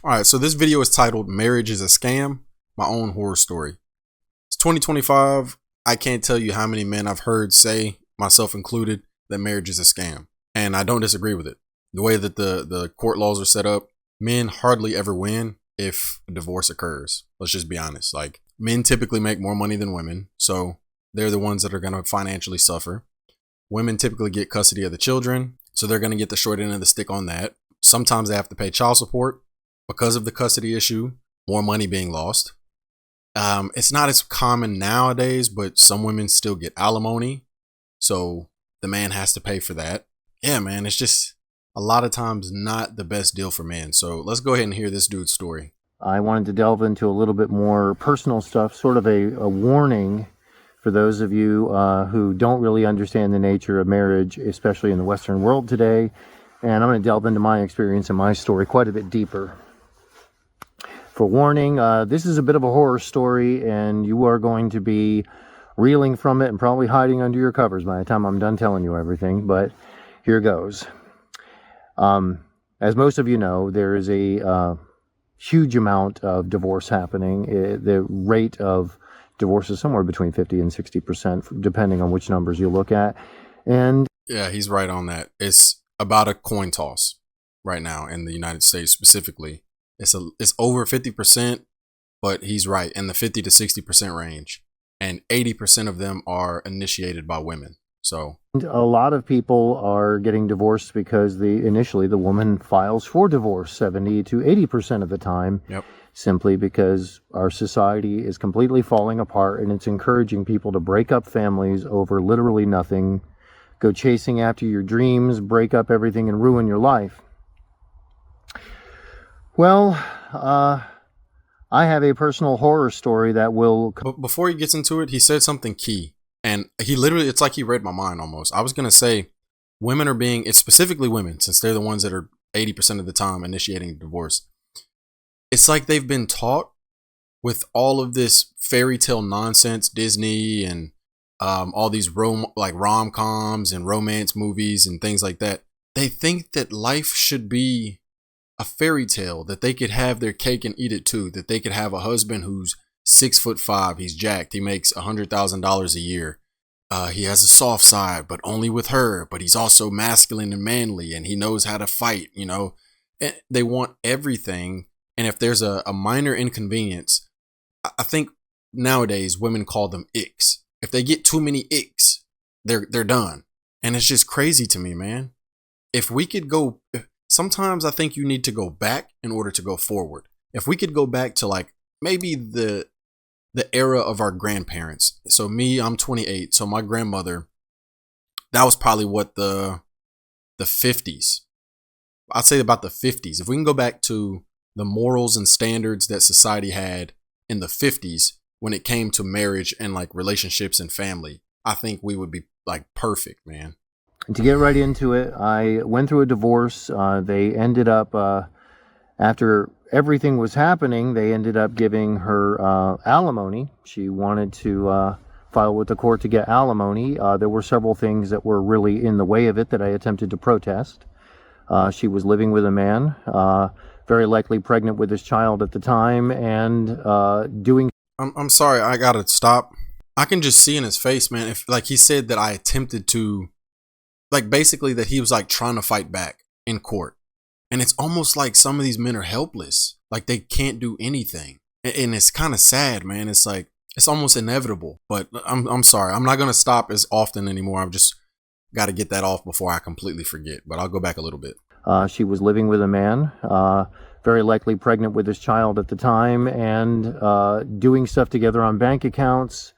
All right, so this video is titled Marriage is a Scam, My Own Horror Story. It's 2025. I can't tell you how many men I've heard say, myself included, that marriage is a scam. And I don't disagree with it. The way that the court laws are set up, men hardly ever win if a divorce occurs. Let's just be honest. Like, men typically make more money than women, so they're the ones that are going to financially suffer. Women typically get custody of the children, so they're going to get the short end of the stick on that. Sometimes they have to pay child support because of the custody issue, more money being lost. It's not as common nowadays, but some women still get alimony, so the man has to pay for that. Yeah, man, it's just a lot of times not the best deal for men. So let's go ahead and hear this dude's story. I wanted to delve into a little bit more personal stuff, sort of a warning for those of you who don't really understand the nature of marriage, especially in the Western world today. And I'm going to delve into my experience and my story quite a bit deeper. For warning, this is a bit of a horror story, and you are going to be reeling from it and probably hiding under your covers by the time I'm done telling you everything, but here goes. As most of you know, there is a huge amount of divorce happening. The rate of divorce is somewhere between 50 and 60%, depending on which numbers you look at. And yeah, he's right on that. It's about a coin toss right now in the United States specifically. It's over 50%, but he's right in the 50 to 60% range, and 80% of them are initiated by women. So a lot of people are getting divorced because initially the woman files for divorce 70 to 80% of the time. Yep. Simply because our society is completely falling apart, and it's encouraging people to break up families over literally nothing, go chasing after your dreams, break up everything, and ruin your life. Well, I have a personal horror story that will... But before he gets into it, he said something key. And it's like he read my mind almost. I was going to say women are it's specifically women, since they're the ones that are 80% of the time initiating divorce. It's like they've been taught with all of this fairy tale nonsense, Disney and all these rom-coms and romance movies and things like that. They think that life should be a fairy tale, that they could have their cake and eat it too, that they could have a husband who's 6'5", he's jacked, he makes $100,000 a year. He has a soft side, but only with her, but he's also masculine and manly, and he knows how to fight, you know. And they want everything. And if there's a minor inconvenience, I think nowadays women call them icks. If they get too many icks, they're done. And it's just crazy to me, man. If we could go, sometimes I think you need to go back in order to go forward. If we could go back to like maybe the era of our grandparents. So me, I'm 28. So my grandmother, that was probably what the 50s. I'd say about the 50s. If we can go back to the morals and standards that society had in the 50s when it came to marriage and like relationships and family, I think we would be like perfect, man. And to get right into it, I went through a divorce. They ended up, after everything was happening, they ended up giving her alimony. She wanted to file with the court to get alimony. There were several things that were really in the way of it that I attempted to protest. She was living with a man, very likely pregnant with his child at the time, and doing... I'm sorry, I gotta stop. I can just see in his face, man, if like he said that I attempted to, like basically that he was like trying to fight back in court. And it's almost like some of these men are helpless. Like they can't do anything. And it's kind of sad, man. It's like, it's almost inevitable. But I'm sorry. I'm not going to stop as often anymore. I've just got to get that off before I completely forget. But I'll go back a little bit. She was living with a man, very likely pregnant with his child at the time, and doing stuff together on bank accounts.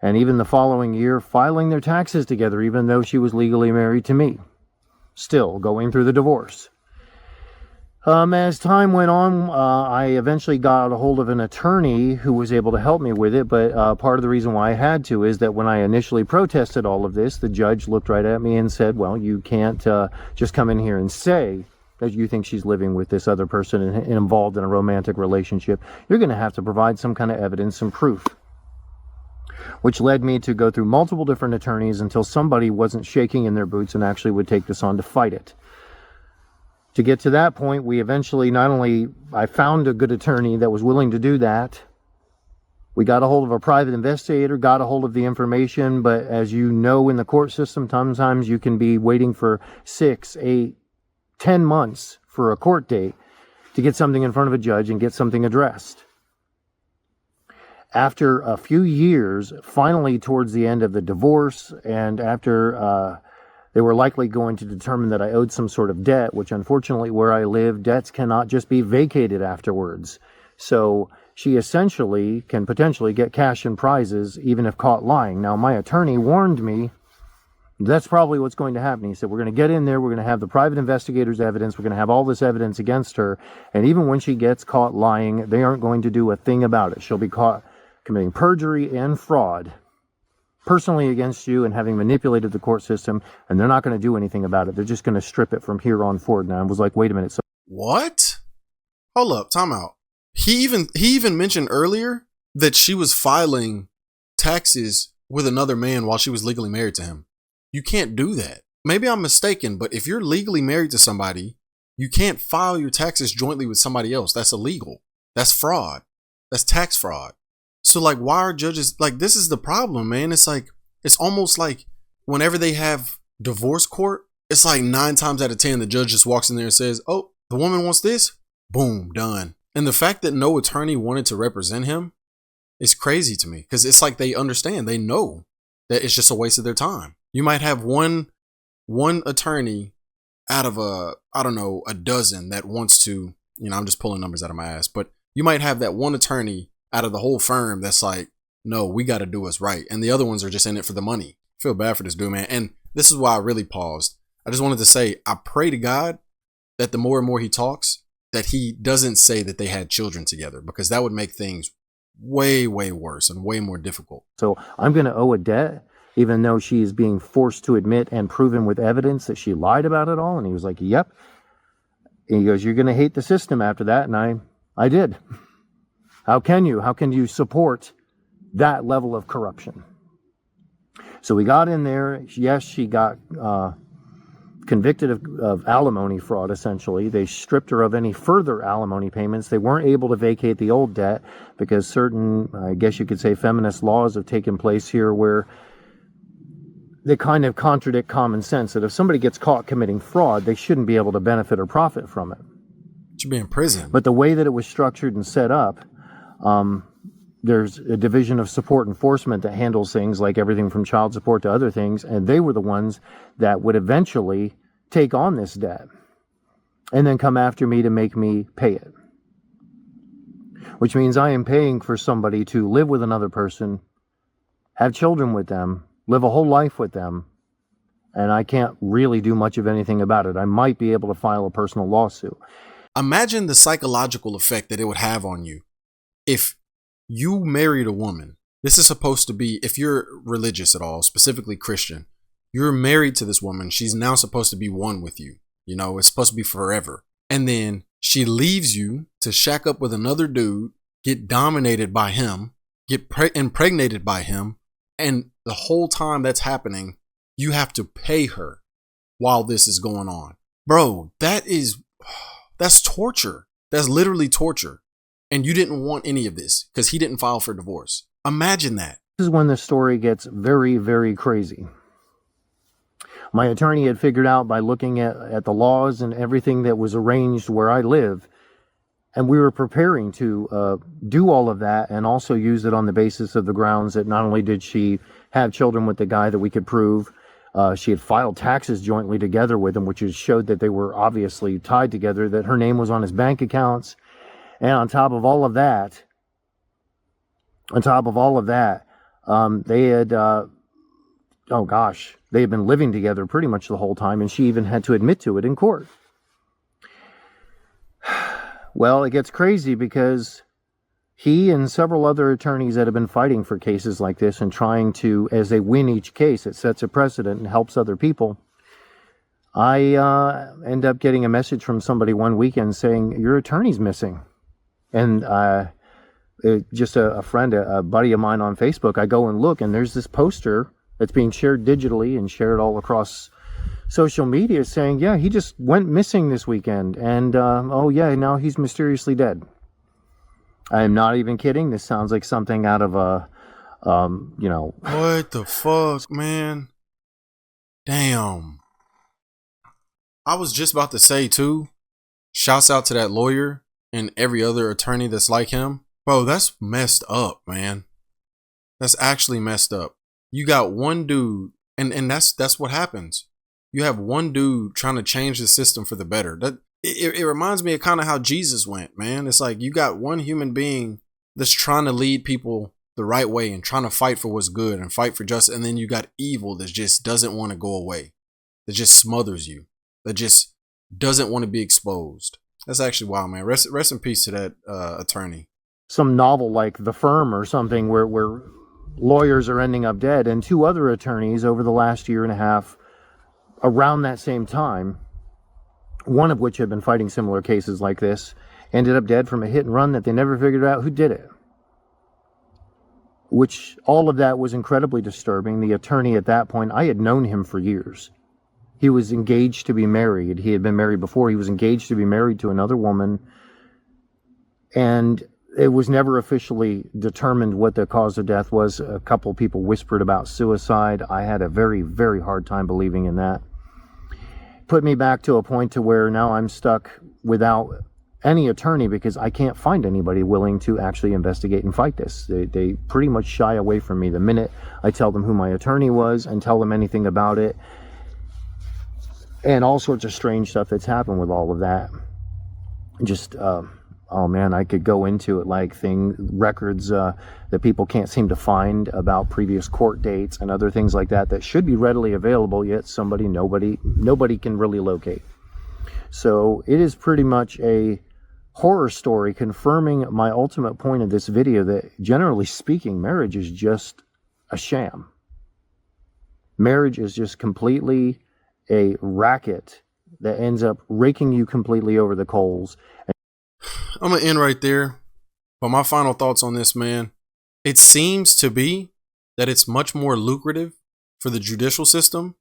And even the following year, filing their taxes together, even though she was legally married to me. Still going through the divorce. As time went on, I eventually got a hold of an attorney who was able to help me with it, but part of the reason why I had to is that when I initially protested all of this, the judge looked right at me and said, well, you can't just come in here and say that you think she's living with this other person and involved in a romantic relationship. You're going to have to provide some kind of evidence and proof, which led me to go through multiple different attorneys until somebody wasn't shaking in their boots and actually would take this on to fight it. To get to that point, we eventually I found a good attorney that was willing to do that. We got a hold of a private investigator, got a hold of the information, but as you know, in the court system, sometimes you can be waiting for 6, 8, 10 months for a court date to get something in front of a judge and get something addressed. After a few years, finally towards the end of the divorce, and after they were likely going to determine that I owed some sort of debt, which unfortunately where I live, debts cannot just be vacated afterwards. So she essentially can potentially get cash and prizes even if caught lying. Now, my attorney warned me that's probably what's going to happen. He said, we're going to get in there, we're going to have the private investigator's evidence, we're going to have all this evidence against her, and even when she gets caught lying, they aren't going to do a thing about it. She'll be caught committing perjury and fraud personally against you and having manipulated the court system, and they're not going to do anything about it. They're just going to strip it from here on forward. And I was like, wait a minute. So what? Hold up, time out. He even mentioned earlier that she was filing taxes with another man while she was legally married to him. You can't do that. Maybe I'm mistaken, but if you're legally married to somebody, you can't file your taxes jointly with somebody else. That's illegal. That's fraud. That's tax fraud. So like, why are judges like, this is the problem, man. It's like, it's almost like whenever they have divorce court, it's like 9 times out of 10, the judge just walks in there and says, oh, the woman wants this. Boom, done. And the fact that no attorney wanted to represent him is crazy to me, because it's like they understand, they know that it's just a waste of their time. You might have one attorney out of a dozen that wants to, I'm just pulling numbers out of my ass, but you might have that one attorney out of the whole firm that's like, no, we got to do what's right. And the other ones are just in it for the money. I feel bad for this dude, man. And this is why I really paused. I just wanted to say, I pray to God that the more and more he talks, that he doesn't say that they had children together, because that would make things way, way worse and way more difficult. So I'm going to owe a debt, even though she is being forced to admit and proven with evidence that she lied about it all. And he was like, yep. And he goes, you're going to hate the system after that. And I did. How can you support that level of corruption? So we got in there. Yes, she got convicted of alimony fraud, essentially. They stripped her of any further alimony payments. They weren't able to vacate the old debt because certain, I guess you could say, feminist laws have taken place here where they kind of contradict common sense, that if somebody gets caught committing fraud, they shouldn't be able to benefit or profit from it. Should be in prison. But the way that it was structured and set up, there's a division of support enforcement that handles things like everything from child support to other things, and they were the ones that would eventually take on this debt and then come after me to make me pay it. Which means I am paying for somebody to live with another person, have children with them, live a whole life with them, and I can't really do much of anything about it. I might be able to file a personal lawsuit. Imagine the psychological effect that it would have on you if you married a woman. This is supposed to be, if you're religious at all, specifically Christian, you're married to this woman. She's now supposed to be one with you. It's supposed to be forever. And then she leaves you to shack up with another dude, get dominated by him, get impregnated by him. And the whole time that's happening, you have to pay her while this is going on. Bro, that's torture. That's literally torture. And you didn't want any of this because he didn't file for divorce. Imagine that. This is when the story gets very, very crazy. My attorney had figured out by looking at the laws and everything that was arranged where I live, and we were preparing to do all of that and also use it on the basis of the grounds that not only did she have children with the guy that we could prove, she had filed taxes jointly together with him, which showed that they were obviously tied together, that her name was on his bank accounts. And on top of all of that, they had, they had been living together pretty much the whole time, and she even had to admit to it in court. Well, it gets crazy because he and several other attorneys that have been fighting for cases like this and trying to, as they win each case, it sets a precedent and helps other people. I end up getting a message from somebody one weekend saying, your attorney's missing. And just a friend, a buddy of mine on Facebook, I go and look, and there's this poster that's being shared digitally and shared all across social media saying, yeah, he just went missing this weekend, and oh yeah, now he's mysteriously dead. I am not even kidding. This sounds like something out of a, What the fuck, man? Damn. I was just about to say too, shouts out to that lawyer and every other attorney that's like him. Bro, that's messed up, man. That's actually messed up. You got one dude, and that's what happens. You have one dude trying to change the system for the better. It reminds me of kind of how Jesus went, man. It's like you got one human being that's trying to lead people the right way and trying to fight for what's good and fight for justice, and then you got evil that just doesn't want to go away, that just smothers you, that just doesn't want to be exposed. That's actually wild, man. Rest in peace to that attorney. Some novel like The Firm or something where lawyers are ending up dead, and two other attorneys over the last year and a half around that same time, one of which had been fighting similar cases like this, ended up dead from a hit and run that they never figured out who did it. Which, all of that was incredibly disturbing. The attorney at that point, I had known him for years. He was engaged to be married. He had been married before. He was engaged to be married to another woman. And it was never officially determined what the cause of death was. A couple of people whispered about suicide. I had a very, very hard time believing in that. Put me back to a point to where now I'm stuck without any attorney because I can't find anybody willing to actually investigate and fight this. They pretty much shy away from me the minute I tell them who my attorney was and tell them anything about it. And all sorts of strange stuff that's happened with all of that. Just, oh man, I could go into it, like records that people can't seem to find about previous court dates and other things like that should be readily available, yet nobody can really locate. So it is pretty much a horror story confirming my ultimate point of this video, that generally speaking, marriage is just a sham. Marriage is just completely a racket that ends up raking you completely over the coals. I'm going to end right there. But my final thoughts on this, man, it seems to be that it's much more lucrative for the judicial system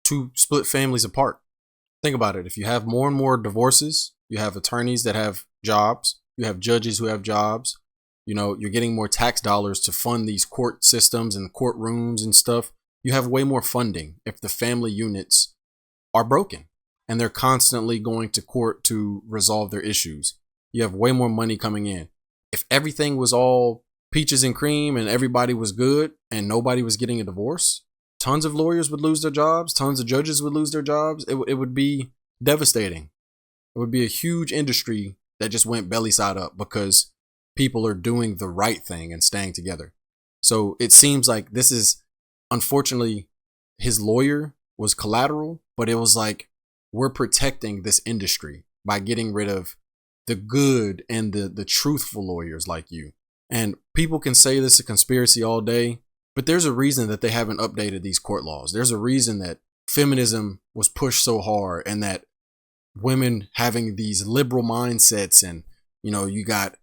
to split families apart. Think about it. If you have more and more divorces, you have attorneys that have jobs, you have judges who have jobs, you're getting more tax dollars to fund these court systems and courtrooms and stuff. You have way more funding if the family units are broken and they're constantly going to court to resolve their issues. You have way more money coming in. If everything was all peaches and cream and everybody was good and nobody was getting a divorce, tons of lawyers would lose their jobs. Tons of judges would lose their jobs. It would be devastating. It would be a huge industry that just went belly side up because people are doing the right thing and staying together. So it seems like this is, unfortunately, his lawyer was collateral, but it was like, we're protecting this industry by getting rid of the good and the truthful lawyers like you. And people can say this is a conspiracy all day, but there's a reason that they haven't updated these court laws. There's a reason that feminism was pushed so hard and that women having these liberal mindsets, and you got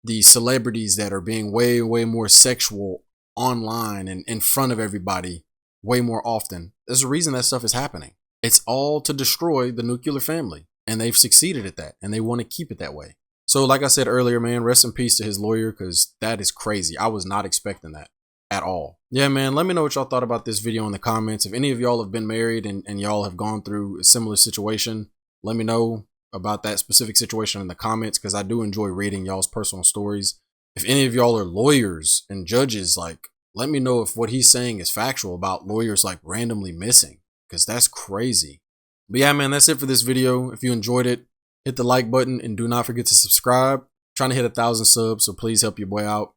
these celebrities that are being way, way more sexual online and in front of everybody way more often. There's a reason that stuff is happening. It's all to destroy the nuclear family. And they've succeeded at that, and they want to keep it that way. So like I said earlier, man, rest in peace to his lawyer, because that is crazy. I was not expecting that at all. Yeah, man, let me know what y'all thought about this video in the comments. If any of y'all have been married and y'all have gone through a similar situation, let me know about that specific situation in the comments, because I do enjoy reading y'all's personal stories. If any of y'all are lawyers and judges, like, let me know if what he's saying is factual about lawyers like randomly missing, because that's crazy. But yeah, man, that's it for this video. If you enjoyed it, hit the like button and do not forget to subscribe. I'm trying to hit 1,000 subs, so please help your boy out.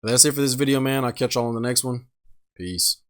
But that's it for this video, man. I'll catch y'all on the next one. Peace.